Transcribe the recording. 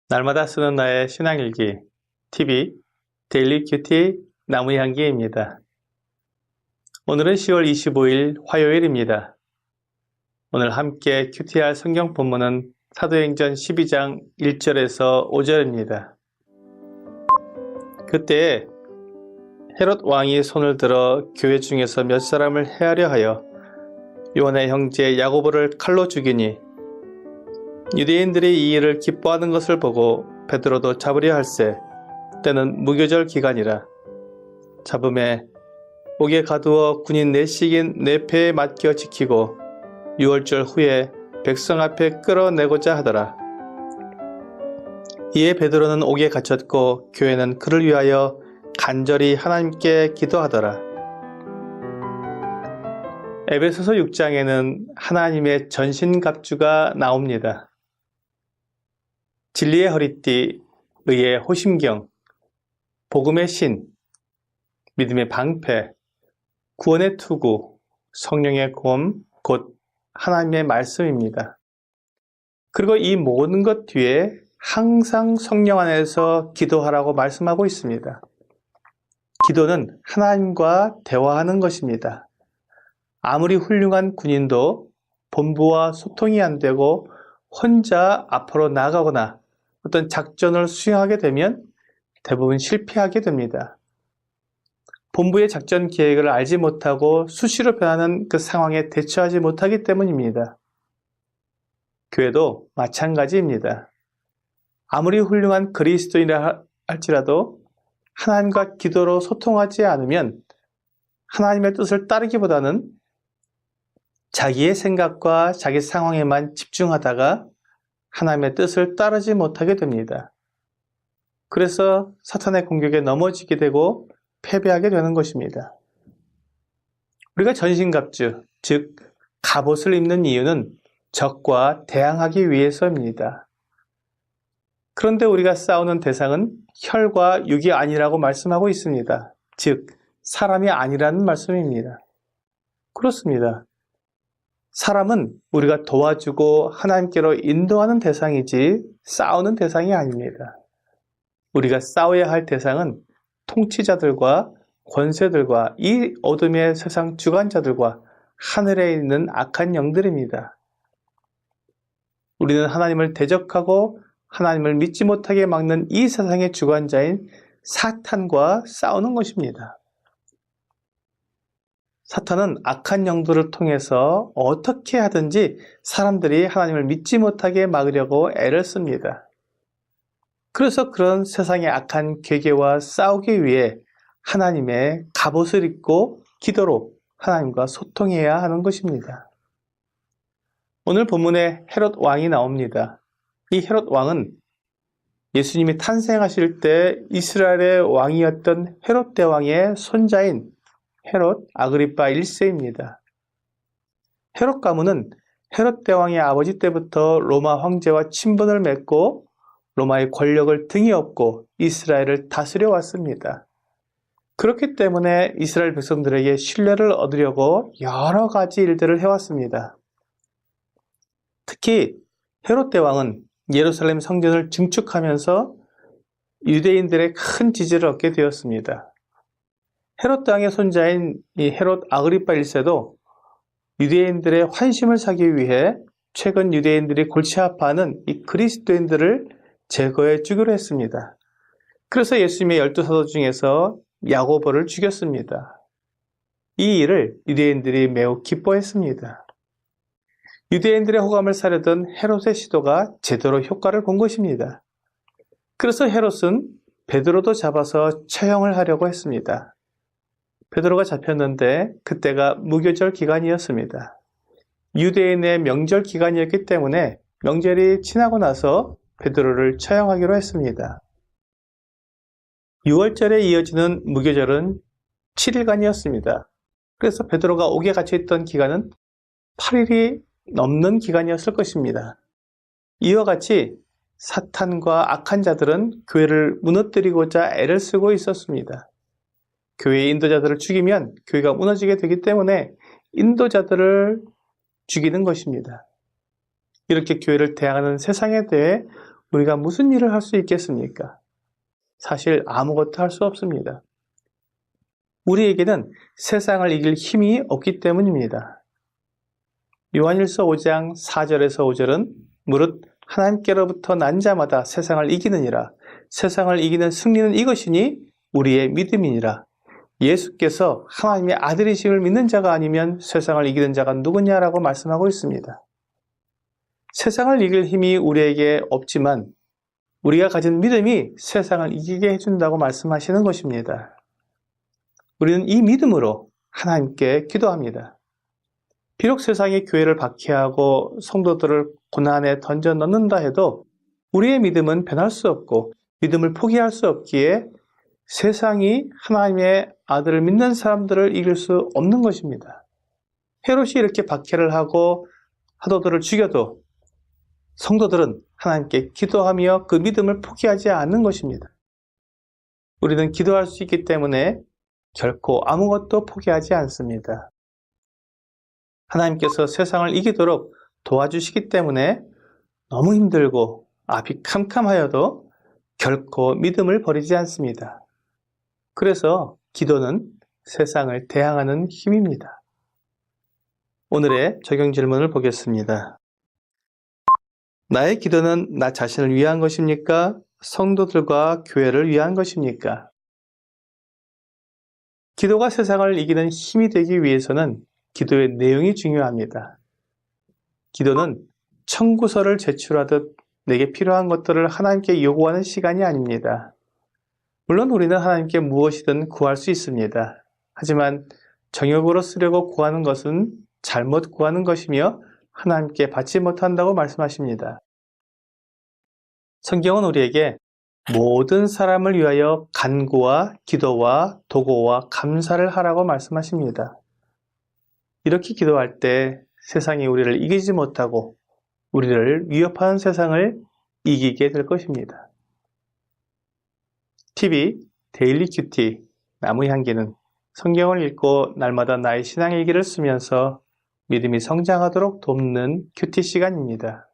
날마다 쓰는 나의 신앙일기 TV 데일리 큐티 나무향기입니다. 오늘은 10월 25일 화요일입니다. 오늘 함께 큐티할 성경 본문은 사도행전 12장 1절에서 5절입니다. 그때 헤롯 왕이 손을 들어 교회 중에서 몇 사람을 해하려 하여 요한의 형제 야고보를 칼로 죽이니 유대인들이 이 일을 기뻐하는 것을 보고 베드로도 잡으려 할세. 때는 무교절 기간이라. 잡음에 옥에 가두어 군인 4씩인 4패에 맡겨 지키고 6월절 후에 백성 앞에 끌어내고자 하더라. 이에 베드로는 옥에 갇혔고 교회는 그를 위하여 간절히 하나님께 기도하더라. 에베소서 6장에는 하나님의 전신갑주가 나옵니다. 진리의 허리띠, 의의 호심경, 복음의 신, 믿음의 방패, 구원의 투구, 성령의 검, 곧 하나님의 말씀입니다. 그리고 이 모든 것 뒤에 항상 성령 안에서 기도하라고 말씀하고 있습니다. 기도는 하나님과 대화하는 것입니다. 아무리 훌륭한 군인도 본부와 소통이 안 되고 혼자 앞으로 나가거나 어떤 작전을 수행하게 되면 대부분 실패하게 됩니다. 본부의 작전 계획을 알지 못하고 수시로 변하는 그 상황에 대처하지 못하기 때문입니다. 교회도 마찬가지입니다. 아무리 훌륭한 그리스도인이라 할지라도 하나님과 기도로 소통하지 않으면 하나님의 뜻을 따르기보다는 자기의 생각과 자기 상황에만 집중하다가 하나님의 뜻을 따르지 못하게 됩니다. 그래서 사탄의 공격에 넘어지게 되고 패배하게 되는 것입니다. 우리가 전신갑주, 즉 갑옷을 입는 이유는 적과 대항하기 위해서입니다. 그런데 우리가 싸우는 대상은 혈과 육이 아니라고 말씀하고 있습니다. 즉 사람이 아니라는 말씀입니다. 그렇습니다. 사람은 우리가 도와주고 하나님께로 인도하는 대상이지 싸우는 대상이 아닙니다. 우리가 싸워야 할 대상은 통치자들과 권세들과 이 어둠의 세상 주관자들과 하늘에 있는 악한 영들입니다. 우리는 하나님을 대적하고 하나님을 믿지 못하게 막는 이 세상의 주관자인 사탄과 싸우는 것입니다. 사탄은 악한 영들을 통해서 어떻게 하든지 사람들이 하나님을 믿지 못하게 막으려고 애를 씁니다. 그래서 그런 세상의 악한 괴계와 싸우기 위해 하나님의 갑옷을 입고 기도로 하나님과 소통해야 하는 것입니다. 오늘 본문에 헤롯 왕이 나옵니다. 이 헤롯 왕은 예수님이 탄생하실 때 이스라엘의 왕이었던 헤롯 대왕의 손자인 헤롯 아그리파 1세입니다. 헤롯 가문은 헤롯 대왕의 아버지 때부터 로마 황제와 친분을 맺고 로마의 권력을 등에 업고 이스라엘을 다스려 왔습니다. 그렇기 때문에 이스라엘 백성들에게 신뢰를 얻으려고 여러 가지 일들을 해왔습니다. 특히 헤롯 대왕은 예루살렘 성전을 증축하면서 유대인들의 큰 지지를 얻게 되었습니다. 헤롯 대왕의 손자인 이 헤롯 아그리파 1세도 유대인들의 환심을 사기 위해 최근 유대인들이 골치 아파하는 이 그리스도인들을 제거해 주기로 했습니다. 그래서 예수님의 12사도 중에서 야고보를 죽였습니다. 이 일을 유대인들이 매우 기뻐했습니다. 유대인들의 호감을 사려던 헤롯의 시도가 제대로 효과를 본 것입니다. 그래서 헤롯은 베드로도 잡아서 처형을 하려고 했습니다. 베드로가 잡혔는데 그때가 무교절 기간이었습니다. 유대인의 명절 기간이었기 때문에 명절이 지나고 나서 베드로를 처형하기로 했습니다. 6월절에 이어지는 무교절은 7일간이었습니다. 그래서 베드로가 옥에 갇혀있던 기간은 8일이 넘는 기간이었을 것입니다. 이와 같이 사탄과 악한 자들은 교회를 무너뜨리고자 애를 쓰고 있었습니다. 교회의 인도자들을 죽이면 교회가 무너지게 되기 때문에 인도자들을 죽이는 것입니다. 이렇게 교회를 대항하는 세상에 대해 우리가 무슨 일을 할 수 있겠습니까? 사실 아무것도 할 수 없습니다. 우리에게는 세상을 이길 힘이 없기 때문입니다. 요한일서 5장 4절에서 5절은 무릇 하나님께로부터 난 자마다 세상을 이기느니라. 세상을 이기는 승리는 이것이니 우리의 믿음이니라. 예수께서 하나님의 아들이심을 믿는 자가 아니면 세상을 이기는 자가 누구냐라고 말씀하고 있습니다. 세상을 이길 힘이 우리에게 없지만 우리가 가진 믿음이 세상을 이기게 해준다고 말씀하시는 것입니다. 우리는 이 믿음으로 하나님께 기도합니다. 비록 세상이 교회를 박해하고 성도들을 고난에 던져 넣는다 해도 우리의 믿음은 변할 수 없고 믿음을 포기할 수 없기에 세상이 하나님의 아들을 믿는 사람들을 이길 수 없는 것입니다. 헤롯이 이렇게 박해를 하고 사도들을 죽여도 성도들은 하나님께 기도하며 그 믿음을 포기하지 않는 것입니다. 우리는 기도할 수 있기 때문에 결코 아무것도 포기하지 않습니다. 하나님께서 세상을 이기도록 도와주시기 때문에 너무 힘들고 앞이 캄캄하여도 결코 믿음을 버리지 않습니다. 그래서 기도는 세상을 대항하는 힘입니다. 오늘의 적용 질문을 보겠습니다. 나의 기도는 나 자신을 위한 것입니까? 성도들과 교회를 위한 것입니까? 기도가 세상을 이기는 힘이 되기 위해서는 기도의 내용이 중요합니다. 기도는 청구서를 제출하듯 내게 필요한 것들을 하나님께 요구하는 시간이 아닙니다. 물론 우리는 하나님께 무엇이든 구할 수 있습니다. 하지만 정욕으로 쓰려고 구하는 것은 잘못 구하는 것이며 하나님께 받지 못한다고 말씀하십니다. 성경은 우리에게 모든 사람을 위하여 간구와 기도와 도고와 감사를 하라고 말씀하십니다. 이렇게 기도할 때 세상이 우리를 이기지 못하고 우리를 위협하는 세상을 이기게 될 것입니다. TV 데일리 큐티 나무 향기는 성경을 읽고 날마다 나의 신앙 일기를 쓰면서 믿음이 성장하도록 돕는 큐티 시간입니다.